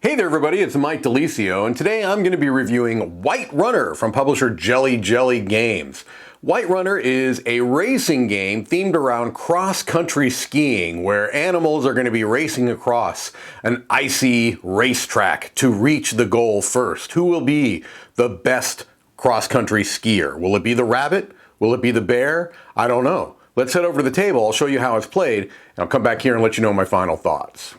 Hey there everybody, it's Mike DiLisio, and today I'm going to be reviewing White Runner from publisher Jelly Jelly Games. White Runner is a racing game themed around cross-country skiing, where animals are going to be racing across an icy racetrack to reach the goal first. Who will be the best cross-country skier? Will it be the rabbit? Will it be the bear? I don't know. Let's head over to the table, I'll show you how it's played, and I'll come back here and let you know my final thoughts.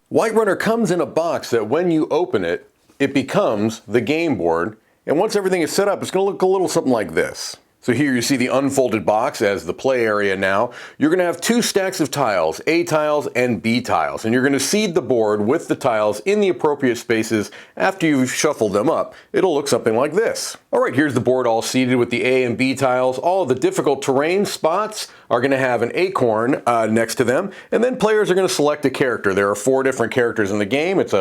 White Runner comes in a box that when you open it, it becomes the game board. And once everything is set up, it's going to look a little something like this. So here you see the unfolded box as the play area now. You're going to have two stacks of tiles, A tiles and B tiles. And you're going to seed the board with the tiles in the appropriate spaces after you've shuffled them up. It'll look something like this. All right, here's the board all seeded with the A and B tiles. All of the difficult terrain spots are going to have an acorn next to them. And then players are going to select a character. There are 4 different characters in the game. It's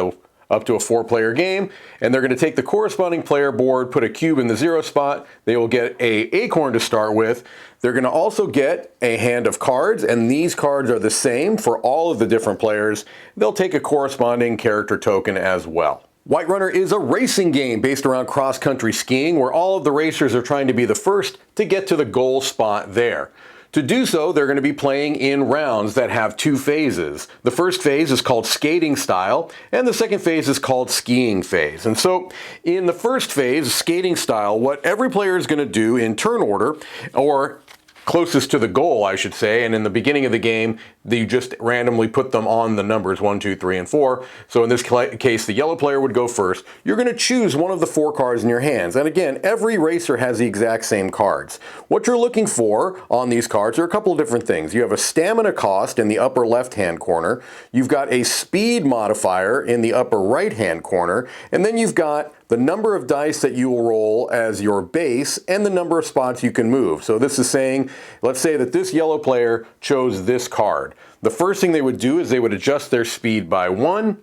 up to a 4-player game, and they're going to take the corresponding player board, put a cube in the 0 spot. They will get an acorn to start with. They're going to also get a hand of cards, and these cards are the same for all of the different players. They'll take a corresponding character token as well. White Runner is a racing game based around cross-country skiing, where all of the racers are trying to be the first to get to the goal spot there. To do so, they're going to be playing in rounds that have 2 phases. The first phase is called skating style, and the second phase is called skiing phase. And so in the first phase, skating style, what every player is going to do in turn order, or closest to the goal, I should say, and in the beginning of the game, you just randomly put them on the numbers 1, 2, 3, and 4. So in this case, the yellow player would go first. You're going to choose one of the 4 cards in your hands. And again, every racer has the exact same cards. What you're looking for on these cards are a couple of different things. You have a stamina cost in the upper left-hand corner. You've got a speed modifier in the upper right-hand corner. And then you've got the number of dice that you will roll as your base and the number of spots you can move. So this is saying, let's say that this yellow player chose this card. The first thing they would do is they would adjust their speed by 1,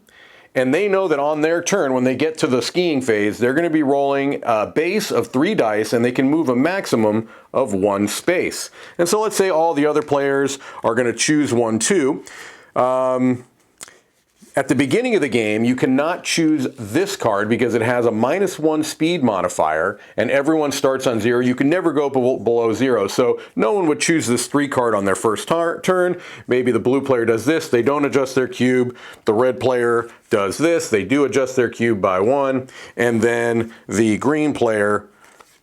and they know that on their turn, when they get to the skiing phase, they're going to be rolling a base of 3 dice, and they can move a maximum of 1 space. And so let's say all the other players are going to choose 1 too. At the beginning of the game, you cannot choose this card because it has a -1 speed modifier, and everyone starts on 0. You can never go below 0, so no one would choose this 3 card on their first turn. Maybe the blue player does this, they don't adjust their cube. The red player does this, they do adjust their cube by 1, and then the green player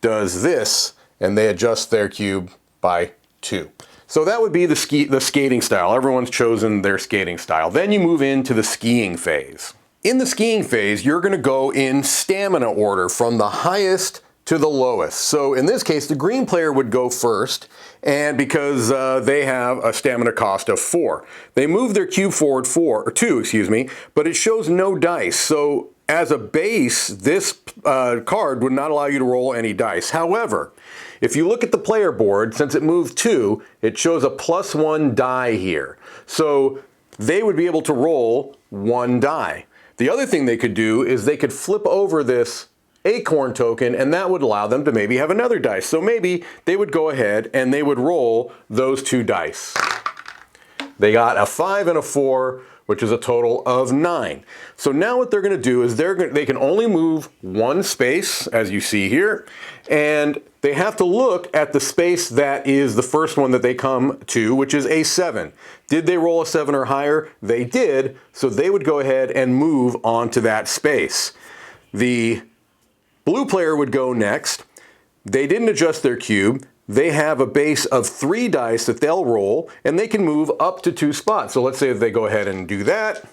does this, and they adjust their cube by 2. So that would be the skating style. Everyone's chosen their skating style. Then you move into the skiing phase. In the skiing phase, you're going to go in stamina order from the highest to the lowest. So in this case, the green player would go first, and because they have a stamina cost of 4. They move their cube forward 2, but it shows no dice. So as a base, this card would not allow you to roll any dice. However, if you look at the player board, since it moved 2, it shows a +1 die here. So they would be able to roll 1 die. The other thing they could do is they could flip over this acorn token, and that would allow them to maybe have another dice. So maybe they would go ahead and they would roll those 2 dice. They got a 5 and a 4, which is a total of 9. So now what they're going to do is they can only move 1 space, as you see here, and they have to look at the space that is the first one that they come to, which is a 7. Did they roll a 7 or higher? They did, so they would go ahead and move onto that space. The blue player would go next. They didn't adjust their cube. They have a base of 3 dice that they'll roll, and they can move up to 2 spots. So let's say that they go ahead and do that.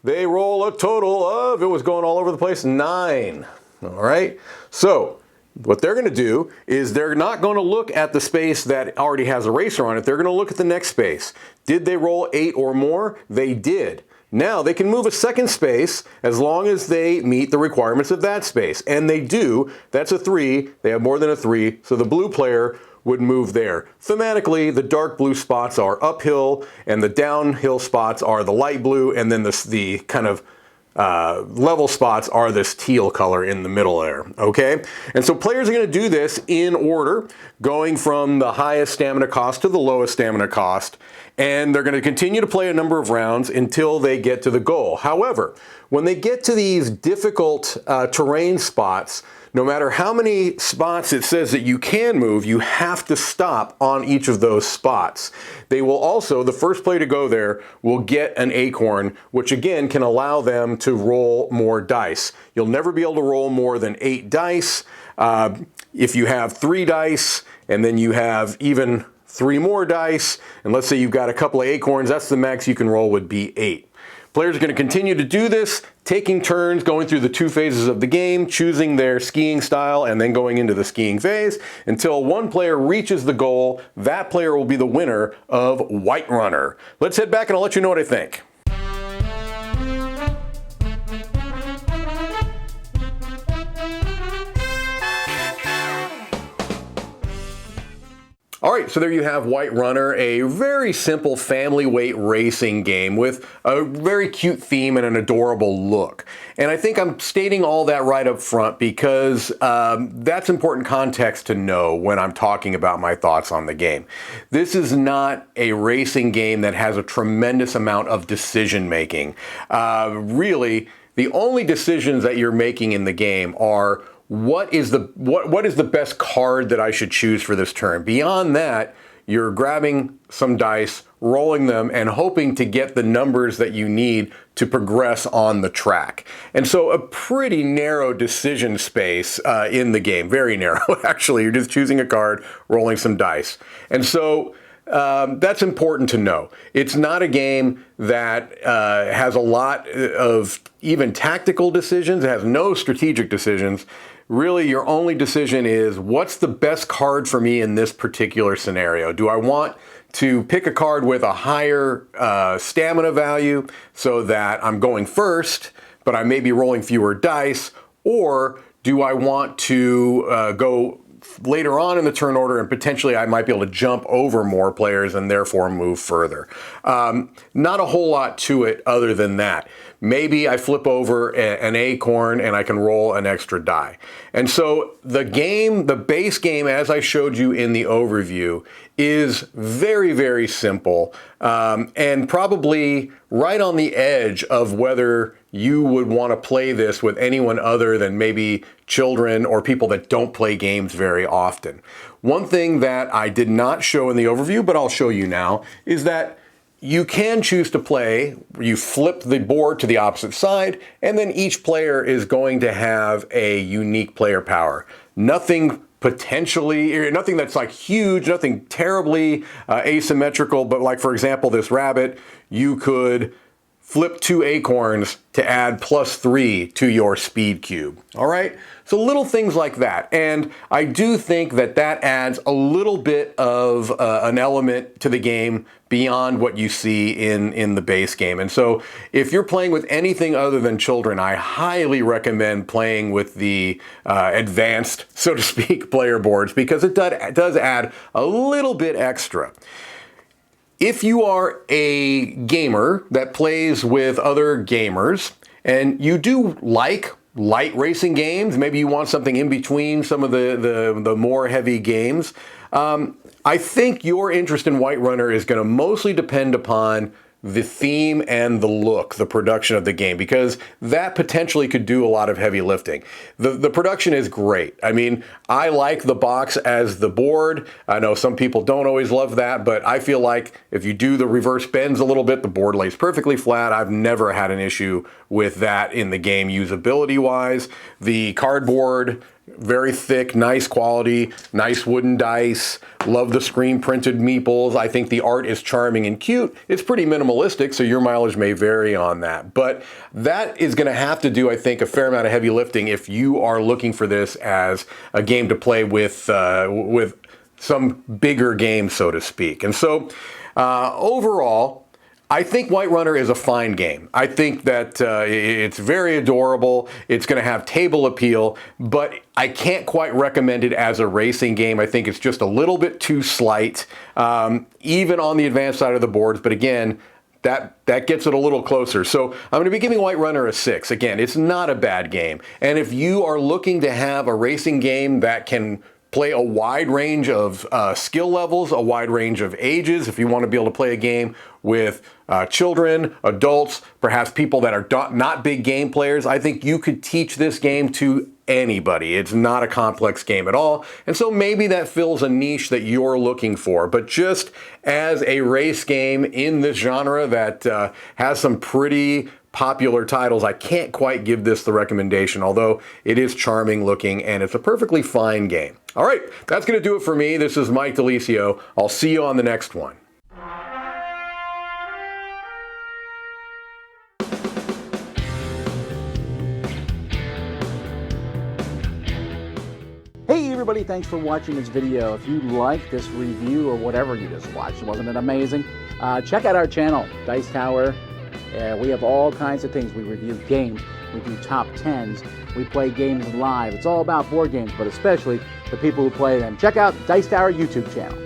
They roll a total of, it was going all over the place, 9. All right, so what they're going to do is they're not going to look at the space that already has a racer on it. They're going to look at the next space. Did they roll 8 or more? They did. Now they can move a second space as long as they meet the requirements of that space. And they do. That's a 3. They have more than a 3. So the blue player would move there. Thematically, the dark blue spots are uphill and the downhill spots are the light blue, and then the kind of level spots are this teal color in the middle there, okay? And so players are going to do this in order, going from the highest stamina cost to the lowest stamina cost, and they're going to continue to play a number of rounds until they get to the goal. However, when they get to these difficult terrain spots, no matter how many spots it says that you can move, you have to stop on each of those spots. They will also, the first player to go there will get an acorn, which again can allow them to roll more dice. You'll never be able to roll more than 8 dice. If you have 3 dice and then you have even 3 more dice, and let's say you've got a couple of acorns, that's the max you can roll would be 8. Players are going to continue to do this, taking turns, going through the 2 phases of the game, choosing their skiing style, and then going into the skiing phase until one player reaches the goal. That player will be the winner of Whiterunner. Let's head back and I'll let you know what I think. All right, so there you have Whiterunner, a very simple family weight racing game with a very cute theme and an adorable look. And I think I'm stating all that right up front because that's important context to know when I'm talking about my thoughts on the game. This is not a racing game that has a tremendous amount of decision making. Really, the only decisions that you're making in the game are what is the best card that I should choose for this turn? Beyond that, you're grabbing some dice, rolling them, and hoping to get the numbers that you need to progress on the track. And so a pretty narrow decision space in the game, very narrow actually. You're just choosing a card, rolling some dice. And so that's important to know. It's not a game that has a lot of even tactical decisions. It has no strategic decisions. Really, your only decision is what's the best card for me in this particular scenario? Do I want to pick a card with a higher stamina value so that I'm going first, but I may be rolling fewer dice? Or do I want to go later on in the turn order and potentially I might be able to jump over more players and therefore move further? Not a whole lot to it other than that. Maybe I flip over an acorn and I can roll an extra die. And so the game, the base game, as I showed you in the overview, is very, very simple and probably right on the edge of whether you would want to play this with anyone other than maybe children or people that don't play games very often. One thing that I did not show in the overview, but I'll show you now, is that you can choose to play, you flip the board to the opposite side, and then each player is going to have a unique player power. Nothing that's like huge, nothing terribly asymmetrical, but like for example, this rabbit, you could flip 2 acorns to add +3 to your speed cube. All right, so little things like that. And I do think that that adds a little bit of an element to the game beyond what you see in the base game. And so if you're playing with anything other than children, I highly recommend playing with the advanced, so to speak, player boards because it does add a little bit extra. If you are a gamer that plays with other gamers and you do like light racing games, maybe you want something in between some of the more heavy games, I think your interest in Whiterunner is going to mostly depend upon the theme and the look, the production of the game, because that potentially could do a lot of heavy lifting. The production is great. I mean, I like the box as the board. I know some people don't always love that, but I feel like if you do the reverse bends a little bit, the board lays perfectly flat. I've never had an issue with that in the game usability-wise. The cardboard, very thick, nice quality, nice wooden dice. Love the screen printed meeples. I think the art is charming and cute. It's pretty minimalistic, so your mileage may vary on that. But that is going to have to do, I think, a fair amount of heavy lifting if you are looking for this as a game to play with some bigger game, so to speak. And so overall, I think Whiterunner is a fine game. I think that it's very adorable. It's going to have table appeal, but I can't quite recommend it as a racing game. I think it's just a little bit too slight, even on the advanced side of the boards. But again, that gets it a little closer. So I'm going to be giving White Runner a 6. Again, it's not a bad game. And if you are looking to have a racing game that can play a wide range of skill levels, a wide range of ages, if you want to be able to play a game with children, adults, perhaps people that are not big game players, I think you could teach this game to anybody. It's not a complex game at all. And so maybe that fills a niche that you're looking for. But just as a race game in this genre that has some pretty popular titles, I can't quite give this the recommendation, although it is charming looking and it's a perfectly fine game. All right, that's going to do it for me. This is Mike DiLisio. I'll see you on the next one. Hey everybody, thanks for watching this video. If you like this review or whatever you just watched, wasn't it amazing? Check out our channel, Dice Tower. We have all kinds of things. We review games, we do top 10s, we play games live. It's all about board games, but especially the people who play them. Check out Dice Tower YouTube channel.